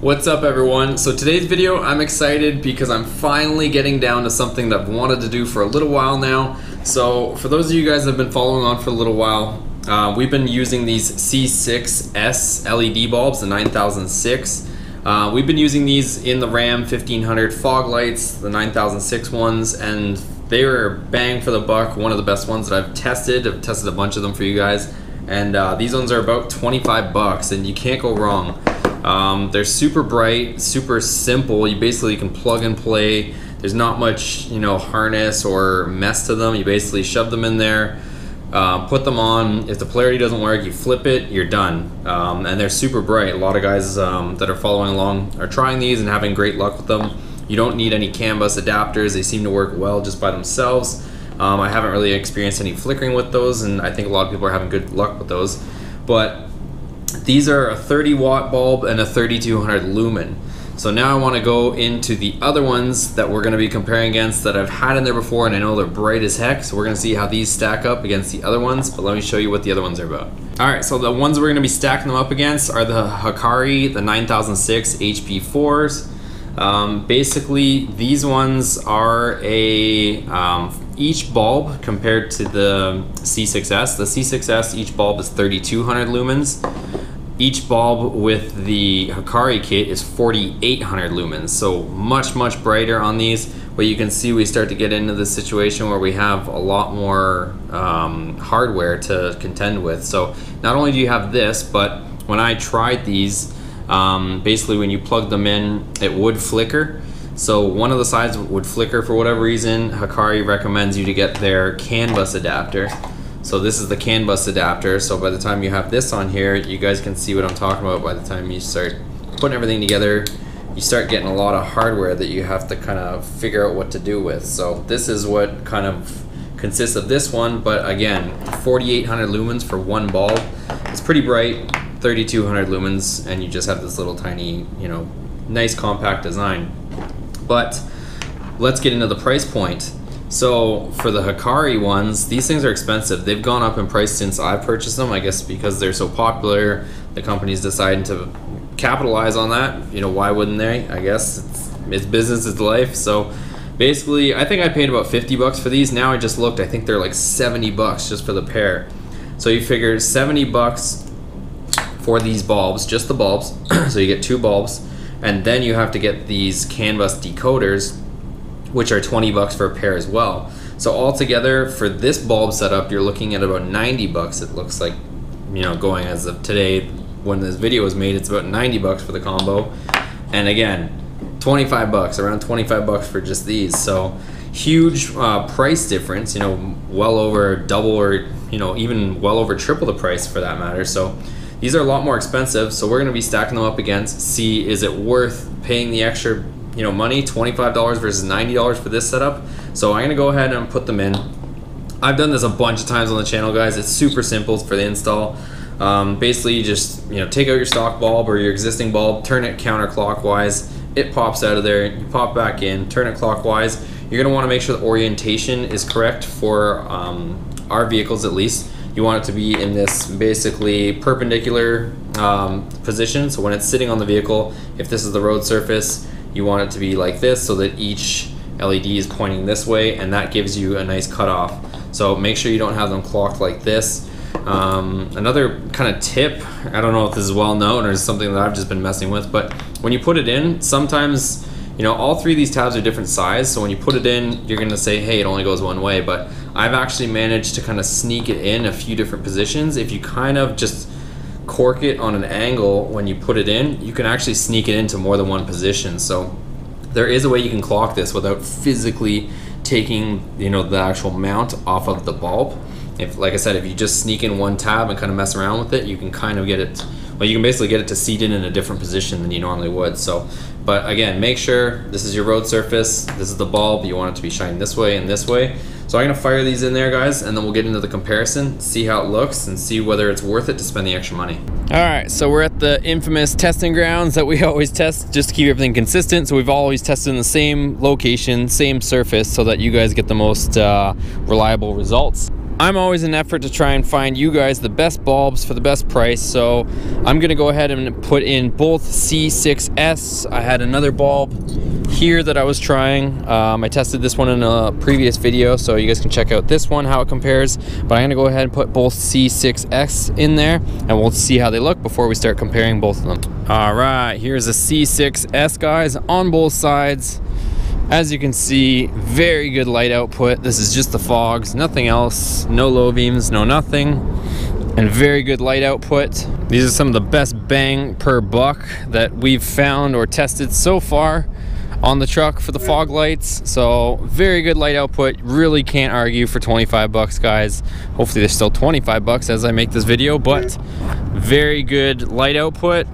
What's up everyone? So today's video, I'm excited because I'm finally getting down to something that I've wanted to do for a little while now. So for those of you guys that have been following on for a little while, we've been using these C6s LED bulbs, the 9006. We've been using these in the Ram 1500 fog lights, the 9006 ones, and they were bang for the buck, one of the best ones that I've tested. I've tested a bunch of them for you guys, and these ones are about 25 bucks, and you can't go wrong. They're super bright, super simple. You basically can plug and play. There's not much, harness or mess to them. You basically shove them in there, put them on. If the polarity doesn't work, you flip it, you're done. And they're super bright. A lot of guys that are following along are trying these and having great luck with them. You don't need any CAN bus adapters. They seem to work well just by themselves. I haven't really experienced any flickering with those, and I think a lot of people are having good luck with those. But these are a 30 watt bulb and a 3200 lumen. So now I want to go into the other ones that we're going to be comparing against that I've had in there before, and I know they're bright as heck. So we're going to see how these stack up against the other ones, but let me show you what the other ones are about. Alright, so the ones we're going to be stacking them up against are the HIKARI, the 9006 HP4s. Basically, these ones are each bulb compared to the C6s. The C6s, each bulb is 3200 lumens. Each bulb with the HIKARI kit is 4800 lumens, so much brighter on these. But you can see we start to get into the situation where we have a lot more hardware to contend with. So not only do you have this, but when I tried these, basically when you plug them in, it would flicker. So one of the sides would flicker for whatever reason. HIKARI recommends you to get their CAN bus adapter. So this is the CAN bus adapter. So by the time you have this on here, you guys can see what I'm talking about. By the time you start putting everything together, you start getting a lot of hardware that you have to kind of figure out what to do with. So this is what kind of consists of this one. But again, 4800 lumens for one bulb. It's pretty bright. 3200 lumens, and you just have this little tiny, nice compact design. But let's get into the price point. So for the HIKARI ones, these things are expensive. They've gone up in price since I've purchased them. I guess because they're so popular, the company's deciding to capitalize on that. Why wouldn't they? I guess it's business, it's life. So basically, I think I paid about 50 bucks for these. Now I just looked, I think they're like 70 bucks just for the pair. So you figure 70 bucks for these bulbs, just the bulbs. So you get two bulbs, and then you have to get these CAN bus decoders, which are 20 bucks for a pair as well. So altogether for this bulb setup, you're looking at about 90 bucks. It looks like, going as of today, when this video was made, it's about 90 bucks for the combo. And again, 25 bucks, around 25 bucks for just these. So huge price difference, well over double, or even well over triple the price for that matter. So these are a lot more expensive, so we're going to be stacking them up against, see is it worth paying the extra money, $25 versus $90 for this setup. So I'm going to go ahead and put them in. I've done this a bunch of times on the channel, guys. It's super simple for the install. Basically you just take out your stock bulb or your existing bulb, turn it counterclockwise, it pops out of there, you pop back in, turn it clockwise. You're going to want to make sure the orientation is correct for our vehicles at least. You want it to be in this basically perpendicular position. So when it's sitting on the vehicle, if this is the road surface, you want it to be like this so that each LED is pointing this way, and that gives you a nice cutoff. So make sure you don't have them clocked like this. Another kind of tip, I don't know if this is well known or is something that I've just been messing with, but when you put it in, sometimes all three of these tabs are different size, so when you put it in, you're gonna say, hey, it only goes one way, but I've actually managed to kind of sneak it in a few different positions. If you kind of just cork it on an angle when you put it in, you can actually sneak it into more than one position. So there is a way you can clock this without physically taking the actual mount off of the bulb. If, like I said, if you just sneak in one tab and kind of mess around with it, you can kind of get it, well, you can basically get it to seat in a different position than you normally would. So, but again, make sure this is your road surface, this is the bulb, you want it to be shining this way and this way. So I'm gonna fire these in there, guys, and then we'll get into the comparison, see how it looks, and see whether it's worth it to spend the extra money. All right, so we're at the infamous testing grounds that we always test just to keep everything consistent. So we've always tested in the same location, same surface, so that you guys get the most reliable results. I'm always an effort to try and find you guys the best bulbs for the best price, so I'm gonna go ahead and put in both C6s. I had another bulb here that I was trying. I tested this one in a previous video, so you guys can check out this one, how it compares. But I'm gonna go ahead and put both C6s in there, and we'll see how they look before we start comparing both of them. All right, here's a C6s, guys, on both sides. As you can see, very good light output. This is just the fogs, nothing else, no low beams, no nothing, and very good light output. These are some of the best bang per buck that we've found or tested so far on the truck for the fog lights. So very good light output, really can't argue for 25 bucks, guys. Hopefully there's still 25 bucks as I make this video, but very good light output,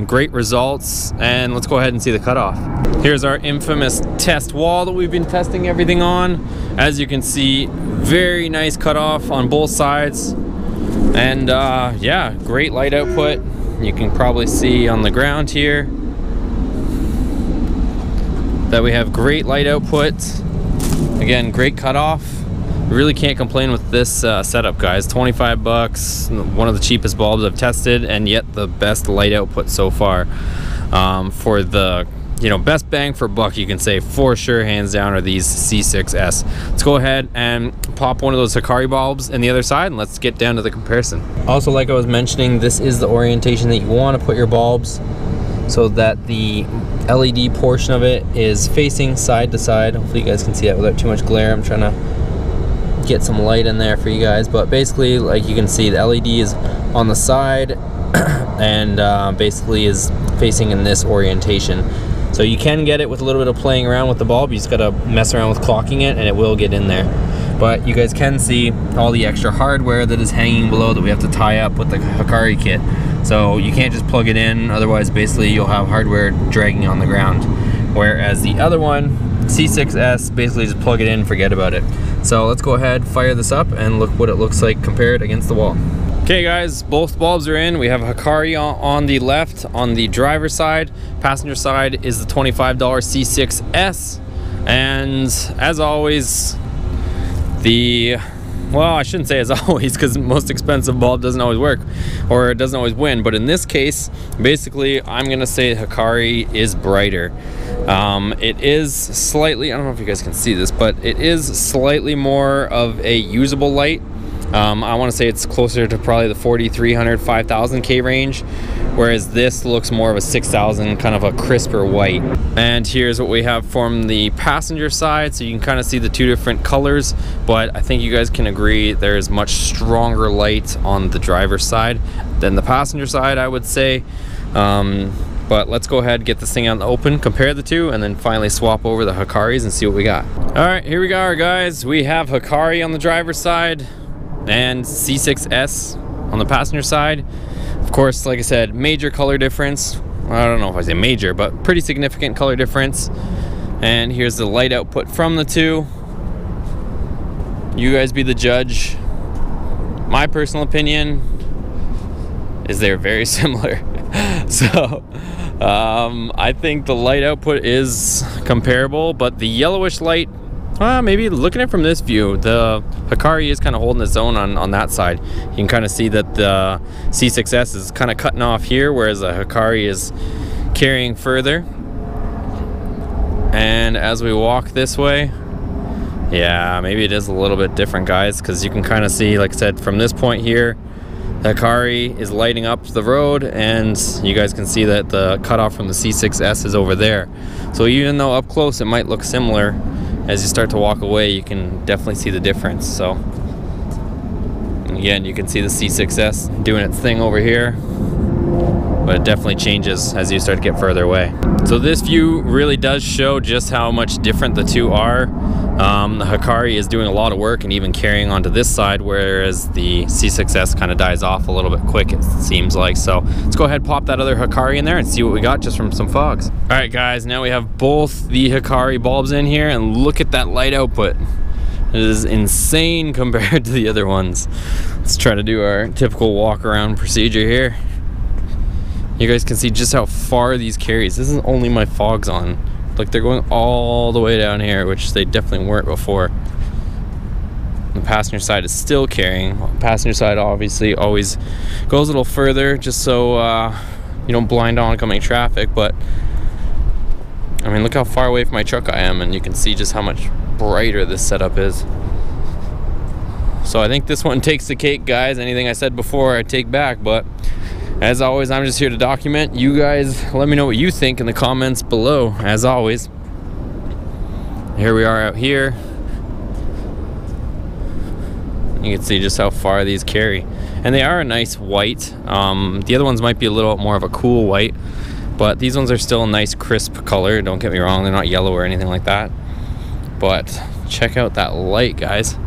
great results. And let's go ahead and see the cutoff. Here's our infamous test wall that we've been testing everything on. As you can see, very nice cutoff on both sides. And yeah, great light output. You can probably see on the ground here that we have great light output. Again, great cutoff. Really can't complain with this setup, guys. 25 bucks, one of the cheapest bulbs I've tested, and yet the best light output so far. For the, you know, best bang for buck, you can say for sure, hands down, are these C6s. Let's go ahead and pop one of those Hikari bulbs in the other side, and let's get down to the comparison. Also, like I was mentioning, this is the orientation that you want to put your bulbs, so that the LED portion of it is facing side to side. Hopefully you guys can see that without too much glare. I'm trying to get some light in there for you guys, but basically, like you can see, the LED is on the side and basically is facing in this orientation. So you can get it with a little bit of playing around with the bulb. You just gotta mess around with clocking it and it will get in there. But you guys can see all the extra hardware that is hanging below that we have to tie up with the Hikari kit. So you can't just plug it in, otherwise basically you'll have hardware dragging on the ground. Whereas the other one, C6s, basically just plug it in, forget about it. So let's go ahead, fire this up, and look what it looks like compared against the wall. Okay guys, both bulbs are in. We have Hikari on the left, on the driver's side. Passenger side is the $25 C6s. And as always, well, I shouldn't say as always, because the most expensive bulb doesn't always work, or it doesn't always win. But in this case, basically, I'm gonna say Hikari is brighter. It is slightly, I don't know if you guys can see this, but it is slightly more of a usable light. I want to say it's closer to probably the 4,300, 5,000 K range, whereas this looks more of a 6,000, kind of a crisper white. And here's what we have from the passenger side, so you can kind of see the two different colors, but I think you guys can agree there's much stronger light on the driver's side than the passenger side, I would say. But let's go ahead, get this thing out in the open, compare the two, and then finally swap over the Hikaris and see what we got. All right, here we go, guys. We have Hikari on the driver's side and C6s on the passenger side. Of course, like I said, major color difference. I don't know if I say major, but pretty significant color difference. And here's the light output from the two. You guys be the judge. My personal opinion is they're very similar. So I think the light output is comparable, but the yellowish light, maybe looking at it from this view, the Hikari is kind of holding its own on that side. You can kind of see that the C6s is kind of cutting off here, whereas the Hikari is carrying further. And as we walk this way, yeah, maybe it is a little bit different, guys, because you can kind of see, like I said, from this point here, the Hikari is lighting up the road, and you guys can see that the cutoff from the C6s is over there. So even though up close it might look similar, as you start to walk away, you can definitely see the difference. So again, you can see the C6s doing its thing over here, but it definitely changes as you start to get further away. So this view really does show just how much different the two are. The Hikari is doing a lot of work and even carrying onto this side, whereas the C6s kind of dies off a little bit quick, it seems like. So let's go ahead and pop that other Hikari in there and see what we got just from some fogs. All right, guys, now we have both the Hikari bulbs in here, and look at that light output. It is insane compared to the other ones. Let's try to do our typical walk around procedure here. You guys can see just how far these carries. This is only my fogs on. Like, they're going all the way down here, which they definitely weren't before. The passenger side is still carrying. Passenger side obviously always goes a little further just so you don't blind oncoming traffic, but I mean, look how far away from my truck I am, and you can see just how much brighter this setup is. So I think this one takes the cake, guys. Anything I said before I take back, but as always, I'm just here to document. You guys let me know what you think in the comments below, as always. Here we are out here. You can see just how far these carry, and they are a nice white. The other ones might be a little more of a cool white, but these ones are still a nice crisp color. Don't get me wrong, they're not yellow or anything like that. But check out that light, guys.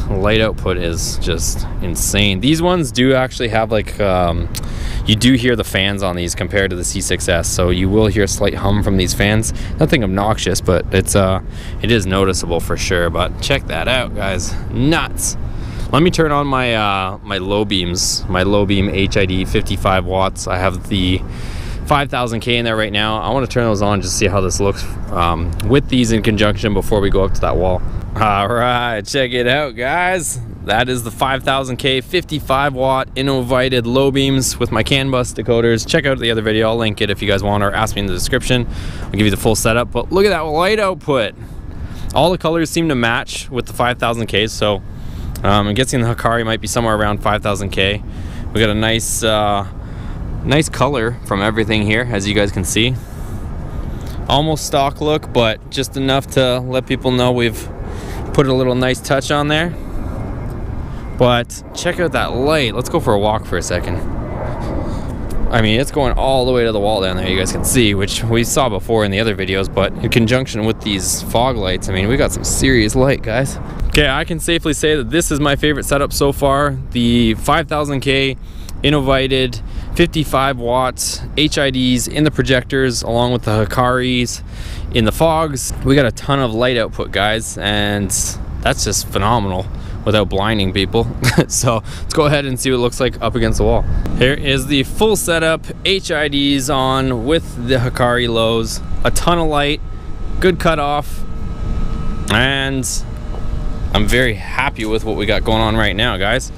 Light output is just insane. These ones do actually have like you do hear the fans on these compared to the C6s, so you will hear a slight hum from these fans. Nothing obnoxious, but it is noticeable for sure. But check that out, guys. Nuts. Let me turn on my my low beams, my low beam HID 55 watts. I have the 5000K in there right now. I want to turn those on just to see how this looks with these in conjunction before we go up to that wall. All right, check it out, guys. That is the 5000K 55 watt INNOVITED low beams with my CAN bus decoders. Check out the other video. I'll link it if you guys want, or ask me in the description. I'll give you the full setup. But look at that light output. All the colors seem to match with the 5000K, so I'm guessing the Hikari might be somewhere around 5000K. We got a nice nice color from everything here, as you guys can see. Almost stock look, but just enough to let people know we've put a little nice touch on there. But check out that light. Let's go for a walk for a second. I mean, it's going all the way to the wall down there, you guys can see, which we saw before in the other videos, but in conjunction with these fog lights, I mean, we got some serious light, guys. Okay, I can safely say that this is my favorite setup so far. The 5000K INNOVITED 55 watts HIDs in the projectors, along with the Hikaris in the fogs. We got a ton of light output, guys, and that's just phenomenal without blinding people. So let's go ahead and see what it looks like up against the wall. Here is the full setup, HIDs on with the Hikari lows, a ton of light, good cutoff, and I'm very happy with what we got going on right now, guys.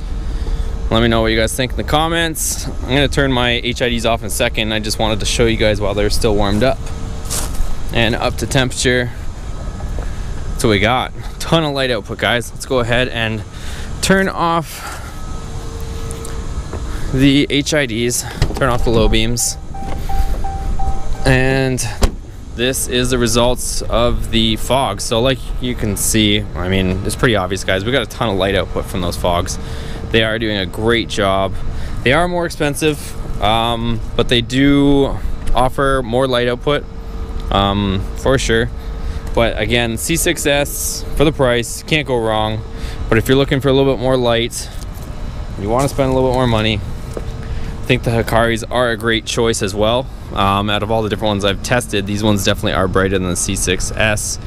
Let me know what you guys think in the comments. I'm gonna turn my HIDs off in a second. I just wanted to show you guys while they're still warmed up and up to temperature. That's what we got. Ton of light output, guys. Let's go ahead and turn off the HIDs, turn off the low beams. And this is the results of the fog. So like you can see, I mean, it's pretty obvious, guys. We got a ton of light output from those fogs. They are doing a great job. They are more expensive, but they do offer more light output for sure. But again, C6s for the price, can't go wrong. But if you're looking for a little bit more light, you want to spend a little bit more money, I think the Hikaris are a great choice as well. Out of all the different ones I've tested, these ones definitely are brighter than the C6s.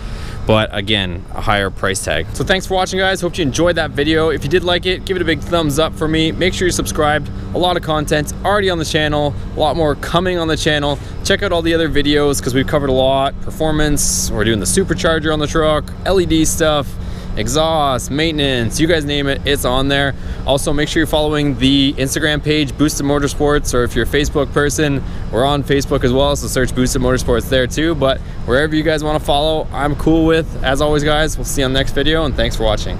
But again, a higher price tag. So thanks for watching, guys. Hope you enjoyed that video. If you did like it, give it a big thumbs up for me. Make sure you're subscribed. A lot of content already on the channel, a lot more coming on the channel. Check out all the other videos because we've covered a lot. Performance, we're doing the supercharger on the truck, LED stuff, exhaust, maintenance, you guys name it, it's on there. Also, make sure you're following the Instagram page, Boosted Motorsports, or if you're a Facebook person, we're on Facebook as well, so search Boosted Motorsports there too. But wherever you guys want to follow, I'm cool with. As always, guys, we'll see you on the next video, and thanks for watching.